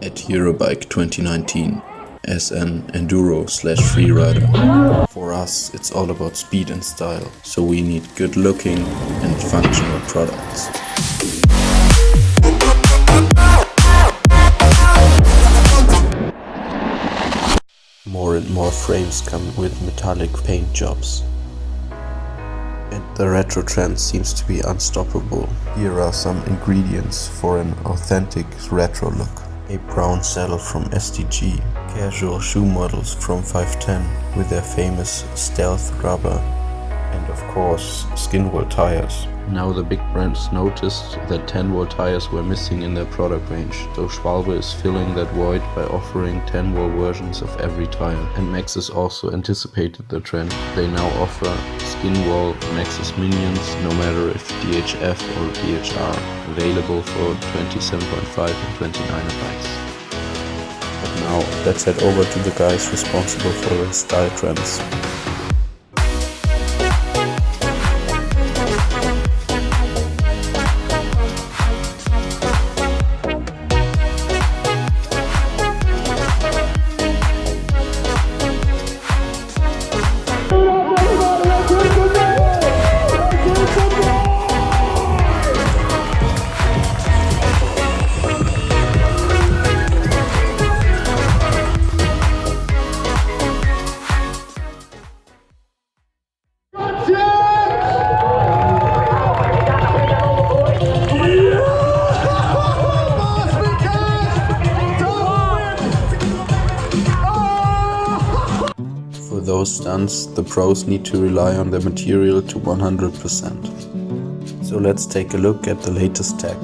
at Eurobike 2019 as an Enduro/Freerider. For us, it's all about speed and style, so we need good looking and functional products. More and more frames come with metallic paint jobs. And the retro trend seems to be unstoppable. Here are some ingredients for an authentic retro look. A brown saddle from SDG, casual shoe models from 510 with their famous stealth rubber, and of course skin wool tires. Now the big brands noticed that 10-volt tires were missing in their product range, so Schwalbe is filling that void by offering 10-volt versions of every tire. And Maxxis also anticipated the trend. They now offer skin wall Maxxis Minions, no matter if DHF or DHR, available for 27.5 and 29 bikes. But now let's head over to the guys responsible for the style trends. For those stunts, the pros need to rely on their material to 100%. So let's take a look at the latest tech.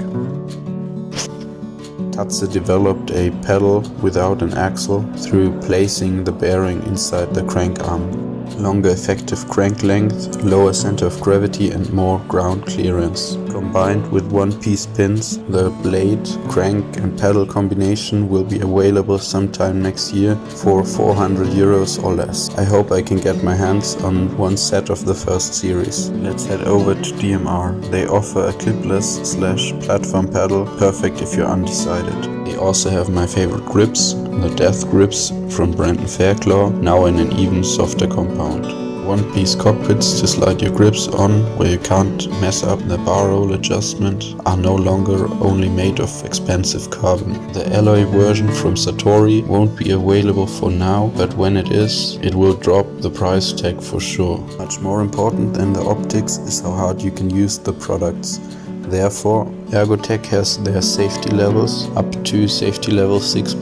Tatze developed a pedal without an axle through placing the bearing inside the crank arm. Longer effective crank length, lower center of gravity and more ground clearance. Combined with one-piece pins, the blade, crank and pedal combination will be available sometime next year for €400 or less. I hope I can get my hands on one set of the first series. Let's head over to DMR. They offer a clipless/platform pedal, perfect if you're undecided. They also have my favorite grips, the Death grips from Brandon Fairclaw, now in an even softer compound. One-piece cockpits to slide your grips on where you can't mess up. The bar roll adjustment are no longer only made of expensive carbon. The alloy version from Satori won't be available for now, but when it is, it will drop the price tag for sure. Much more important than the optics is how hard you can use the products. Therefore, Ergotech has their safety levels up to safety level 6+,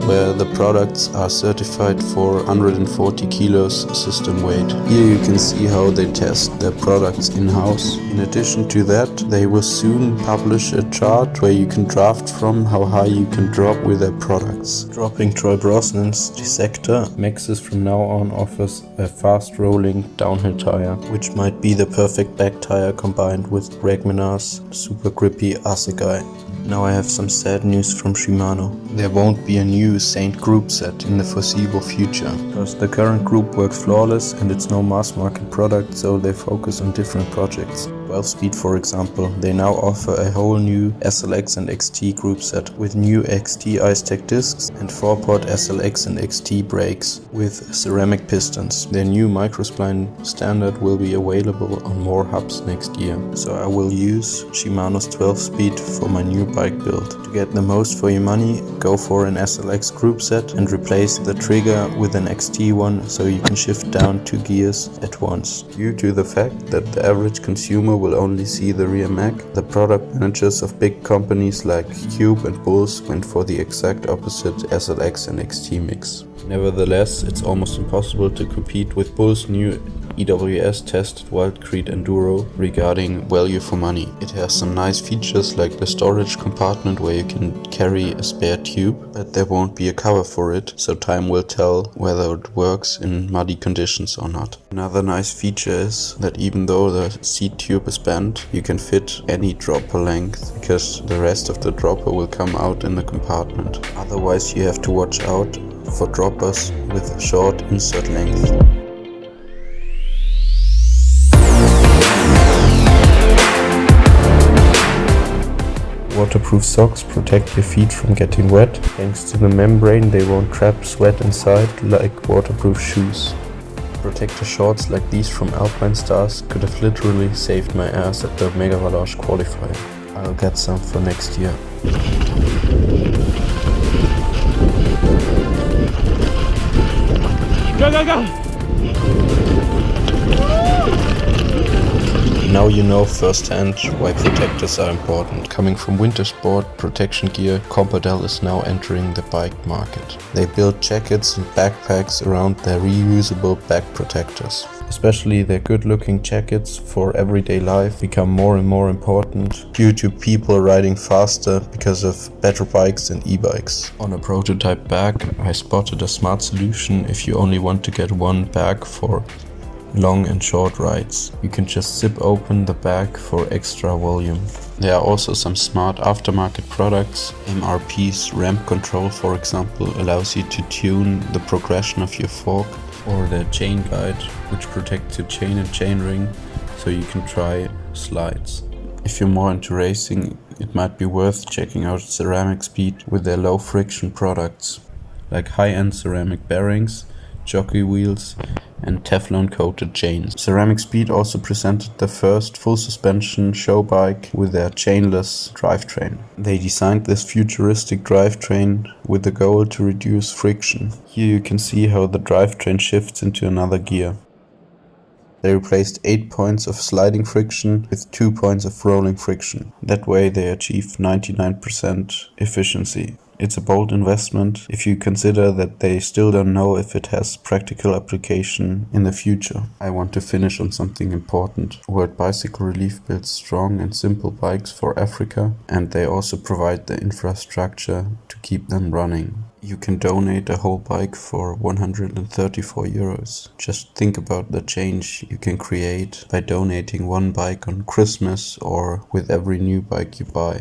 where the products are certified for 140 kilos system weight. Here you can see how they test their products in-house. In addition to that, they will soon publish a chart where you can draft from how high you can drop with their products. Dropping Troy Brosnan's Dissector, Maxxis from now on offers a fast-rolling downhill tire, which might be the perfect back tire combined with Regminar's super grippy Asegai. Now I have some sad news from Shimano. There won't be a new Saint group set in the foreseeable future, because the current group works flawless and it's no mass market product, so they focus on different projects. 12-speed, for example, they now offer a whole new SLX and XT group set with new XT Ice-Tech discs and 4-pot SLX and XT brakes with ceramic pistons. Their new microspline standard will be available on more hubs next year, so I will use Shimano's 12-speed for my new bike build. To get the most for your money, go for an SLX group set and replace the trigger with an XT one so you can shift down 2 gears at once. Due to the fact that the average consumer will only see the rear mag, the product managers of big companies like Cube and Bulls went for the exact opposite SLX and XT mix. Nevertheless, it's almost impossible to compete with Bull's new EWS tested Wildcrete Enduro regarding value for money. It has some nice features like the storage compartment where you can carry a spare tube, but there won't be a cover for it, so time will tell whether it works in muddy conditions or not. Another nice feature is that even though the seat tube is bent, you can fit any dropper length, because the rest of the dropper will come out in the compartment. Otherwise you have to watch out for droppers with short insert length. Waterproof socks protect your feet from getting wet. Thanks to the membrane, they won't trap sweat inside like waterproof shoes. Protector shorts like these from Alpine Stars could have literally saved my ass at the Mega Valage qualifier. I'll get some for next year. Go, go, go! Now you know firsthand why protectors are important. Coming from winter sport protection gear, Compodel is now entering the bike market. They build jackets and backpacks around their reusable back protectors. Especially their good-looking jackets for everyday life become more and more important due to people riding faster because of better bikes and e-bikes. On a prototype bag, I spotted a smart solution if you only want to get one bag for long and short rides. You can just zip open the bag for extra volume. There are also some smart aftermarket products. MRP's ramp control, for example, allows you to tune the progression of your fork, or the chain guide, which protects your chain and chainring so you can try slides. If you're more into racing, it might be worth checking out Ceramic Speed with their low friction products like high-end ceramic bearings, jockey wheels and Teflon coated chains. Ceramic Speed also presented the first full suspension show bike with their chainless drivetrain. They designed this futuristic drivetrain with the goal to reduce friction. Here you can see how the drivetrain shifts into another gear. They replaced 8 points of sliding friction with 2 points of rolling friction. That way they achieve 99% efficiency. It's a bold investment if you consider that they still don't know if it has practical application in the future. I want to finish on something important. World Bicycle Relief builds strong and simple bikes for Africa, and they also provide the infrastructure to keep them running. You can donate a whole bike for 134 euros. Just think about the change you can create by donating one bike on Christmas or with every new bike you buy.